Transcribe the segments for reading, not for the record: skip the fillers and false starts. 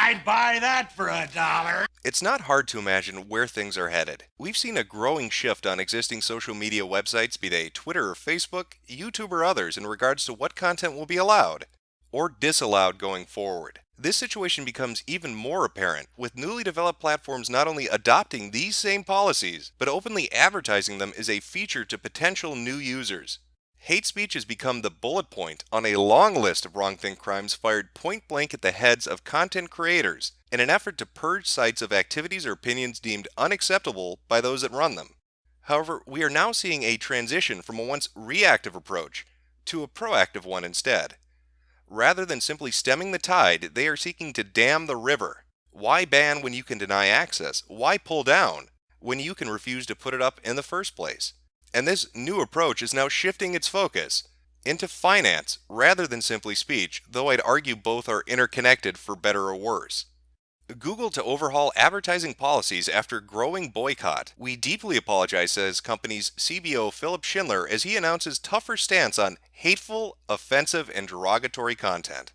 I'd buy that for $1. It's not hard to imagine where things are headed. We've seen a growing shift on existing social media websites, be they Twitter or Facebook, YouTube or others, in regards to what content will be allowed or disallowed going forward. This situation becomes even more apparent with newly developed platforms not only adopting these same policies, but openly advertising them as a feature to potential new users. Hate speech has become the bullet point on a long list of wrongthink crimes fired point blank at the heads of content creators in an effort to purge sites of activities or opinions deemed unacceptable by those that run them. However, we are now seeing a transition from a once reactive approach to a proactive one instead. Rather than simply stemming the tide, they are seeking to dam the river. Why ban when you can deny access? Why pull down when you can refuse to put it up in the first place? And this new approach is now shifting its focus into finance rather than simply speech, though I'd argue both are interconnected for better or worse. Google to overhaul advertising policies after growing boycott. We deeply apologize, says company's CBO Philip Schindler, as he announces tougher stance on hateful, offensive, and derogatory content.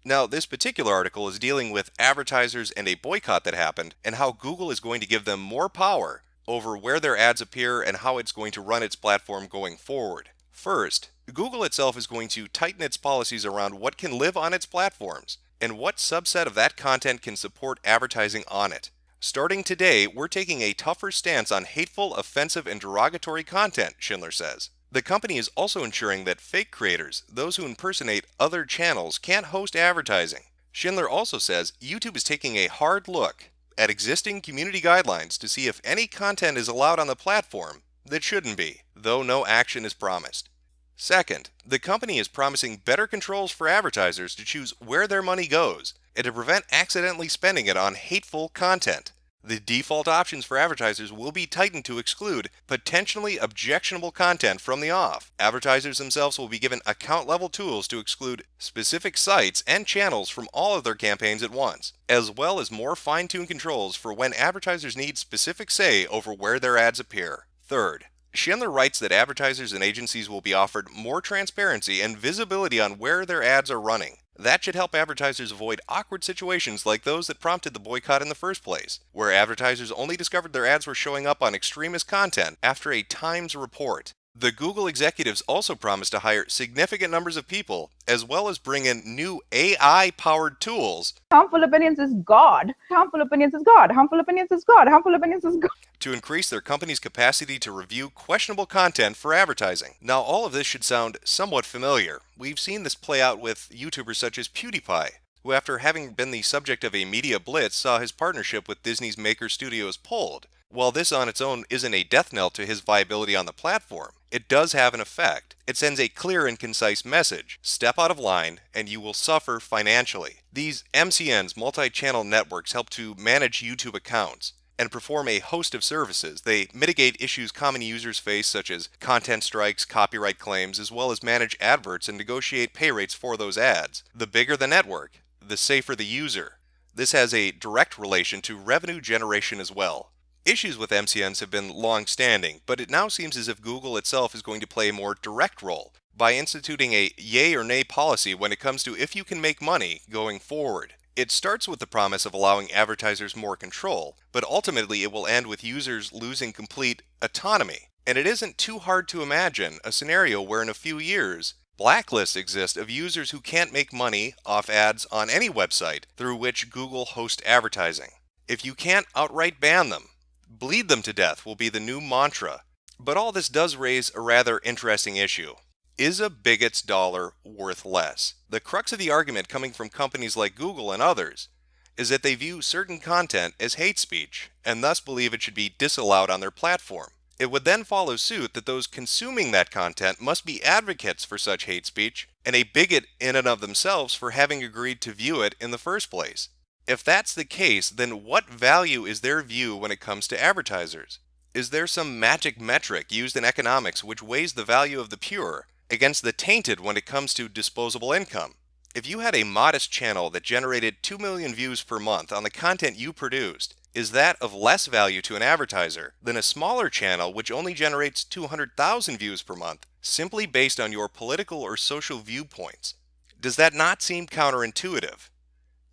Now, this particular article is dealing with advertisers and a boycott that happened, and how Google is going to give them more power over where their ads appear and how it's going to run its platform going forward. First, Google itself is going to tighten its policies around what can live on its platforms and what subset of that content can support advertising on it. Starting today, we're taking a tougher stance on hateful, offensive, and derogatory content, Schindler says. The company is also ensuring that fake creators, those who impersonate other channels, can't host advertising. Schindler also says YouTube is taking a hard look at existing community guidelines to see if any content is allowed on the platform that shouldn't be, though no action is promised. Second, the company is promising better controls for advertisers to choose where their money goes and to prevent accidentally spending it on hateful content. The default options for advertisers will be tightened to exclude potentially objectionable content from the off. Advertisers themselves will be given account-level tools to exclude specific sites and channels from all of their campaigns at once, as well as more fine-tuned controls for when advertisers need specific say over where their ads appear. Third, Schindler writes that advertisers and agencies will be offered more transparency and visibility on where their ads are running. That should help advertisers avoid awkward situations like those that prompted the boycott in the first place, where advertisers only discovered their ads were showing up on extremist content after a Times report. The Google executives also promised to hire significant numbers of people, as well as bring in new AI-powered tools. Harmful opinions is God. Harmful opinions is God. Harmful opinions is God. Harmful opinions is God. To increase their company's capacity to review questionable content for advertising. Now, all of this should sound somewhat familiar. We've seen this play out with YouTubers such as PewDiePie, who, after having been the subject of a media blitz, saw his partnership with Disney's Maker Studios pulled. While this on its own isn't a death knell to his viability on the platform, it does have an effect. It sends a clear and concise message: step out of line and you will suffer financially. These MCNs, multi-channel networks, help to manage YouTube accounts and perform a host of services. They mitigate issues common users face, such as content strikes, copyright claims, as well as manage adverts and negotiate pay rates for those ads. The bigger the network, the safer the user. This has a direct relation to revenue generation as well. Issues with MCNs have been long-standing, but it now seems as if Google itself is going to play a more direct role by instituting a yay or nay policy when it comes to if you can make money going forward. It starts with the promise of allowing advertisers more control, but ultimately it will end with users losing complete autonomy. And it isn't too hard to imagine a scenario where in a few years, blacklists exist of users who can't make money off ads on any website through which Google hosts advertising. If you can't outright ban them, bleed them to death will be the new mantra. But all this does raise a rather interesting issue. Is a Bigots Dollar worth less? The crux of the argument coming from companies like Google and others is that they view certain content as hate speech and thus believe it should be disallowed on their platform. It would then follow suit that those consuming that content must be advocates for such hate speech and a bigot in and of themselves for having agreed to view it in the first place. If that's the case, then what value is their view when it comes to advertisers? Is there some magic metric used in economics which weighs the value of the pure against the tainted when it comes to disposable income? If you had a modest channel that generated 2 million views per month on the content you produced, is that of less value to an advertiser than a smaller channel which only generates 200,000 views per month simply based on your political or social viewpoints? Does that not seem counterintuitive?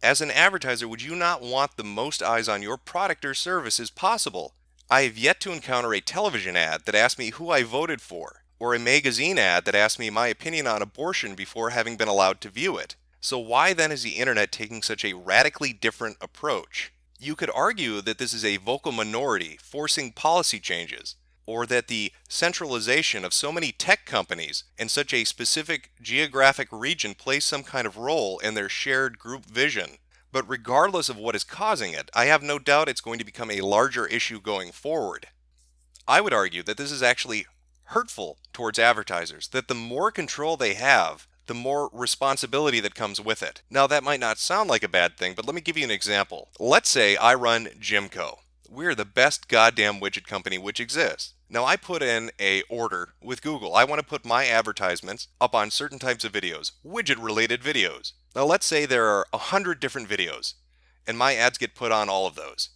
As an advertiser, would you not want the most eyes on your product or service as possible? I have yet to encounter a television ad that asked me who I voted for, or a magazine ad that asked me my opinion on abortion before having been allowed to view it. So why then is the internet taking such a radically different approach? You could argue that this is a vocal minority forcing policy changes, or that the centralization of so many tech companies in such a specific geographic region plays some kind of role in their shared group vision. But regardless of what is causing it, I have no doubt it's going to become a larger issue going forward. I would argue that this is actually hurtful towards advertisers, that the more control they have, the more responsibility that comes with it. Now, that might not sound like a bad thing, but let me give you an example. Let's say I run Jimco. We're the best goddamn widget company which exists. Now, I put in a order with Google. I want to put my advertisements up on certain types of videos, widget-related videos. Now, let's say there are 100 different videos, and my ads get put on all of those.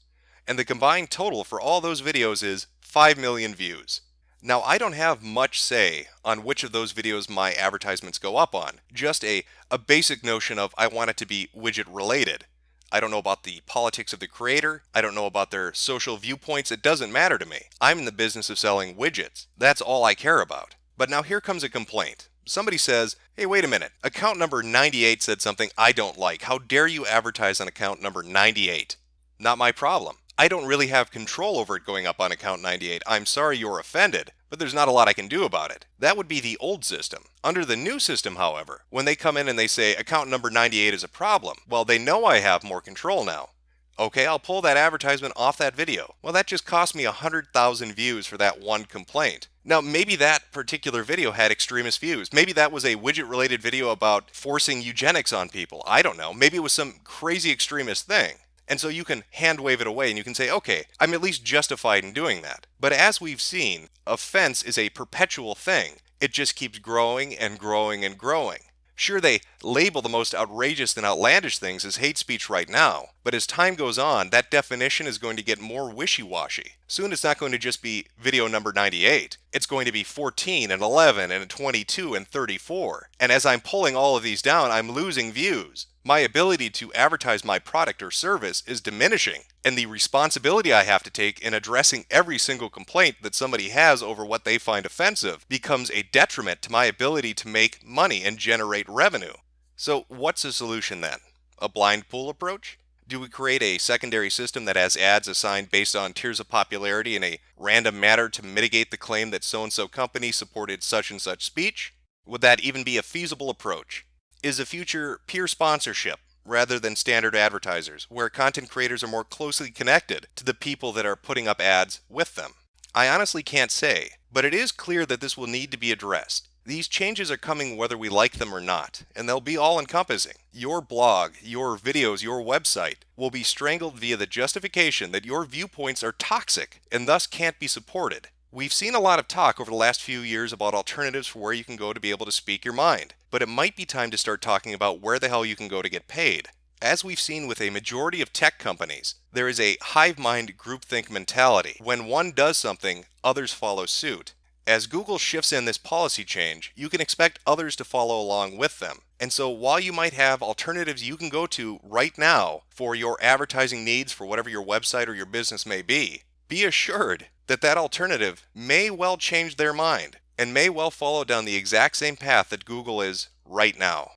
And the combined total for all those videos is 5 million views. Now, I don't have much say on which of those videos my advertisements go up on. Just a basic notion of I want it to be widget-related. I don't know about the politics of the creator. I don't know about their social viewpoints. It doesn't matter to me. I'm in the business of selling widgets. That's all I care about. But now here comes a complaint. Somebody says, hey, wait a minute. Account number 98 said something I don't like. How dare you advertise on account number 98? Not my problem. I don't really have control over it going up on account 98. I'm sorry you're offended, but there's not a lot I can do about it. That would be the old system. Under the new system, however, when they come in and they say account number 98 is a problem, well, they know I have more control now. Okay, I'll pull that advertisement off that video. Well, that just cost me 100,000 views for that one complaint. Now, maybe that particular video had extremist views. Maybe that was a widget-related video about forcing eugenics on people. I don't know. Maybe it was some crazy extremist thing. And so you can hand wave it away and you can say, okay, I'm at least justified in doing that. But as we've seen, offense is a perpetual thing. It just keeps growing and growing and growing. Sure, they label the most outrageous and outlandish things as hate speech right now, but as time goes on, that definition is going to get more wishy-washy. Soon it's not going to just be video number 98. It's going to be 14 and 11 and 22 and 34. And as I'm pulling all of these down, I'm losing views. My ability to advertise my product or service is diminishing, and the responsibility I have to take in addressing every single complaint that somebody has over what they find offensive becomes a detriment to my ability to make money and generate revenue. So what's the solution then? A blind pool approach? Do we create a secondary system that has ads assigned based on tiers of popularity in a random manner to mitigate the claim that so-and-so company supported such and such speech? Would that even be a feasible approach? Is the future peer sponsorship rather than standard advertisers, where content creators are more closely connected to the people that are putting up ads with them? I honestly can't say, but it is clear that this will need to be addressed. These changes are coming whether we like them or not, and they'll be all-encompassing. Your blog, your videos, your website will be strangled via the justification that your viewpoints are toxic and thus can't be supported. We've seen a lot of talk over the last few years about alternatives for where you can go to be able to speak your mind, but it might be time to start talking about where the hell you can go to get paid. As we've seen with a majority of tech companies, there is a hive mind groupthink mentality. When one does something, others follow suit. As Google shifts in this policy change, you can expect others to follow along with them. And so while you might have alternatives you can go to right now for your advertising needs for whatever your website or your business may be assured that that alternative may well change their mind and may well follow down the exact same path that Google is right now.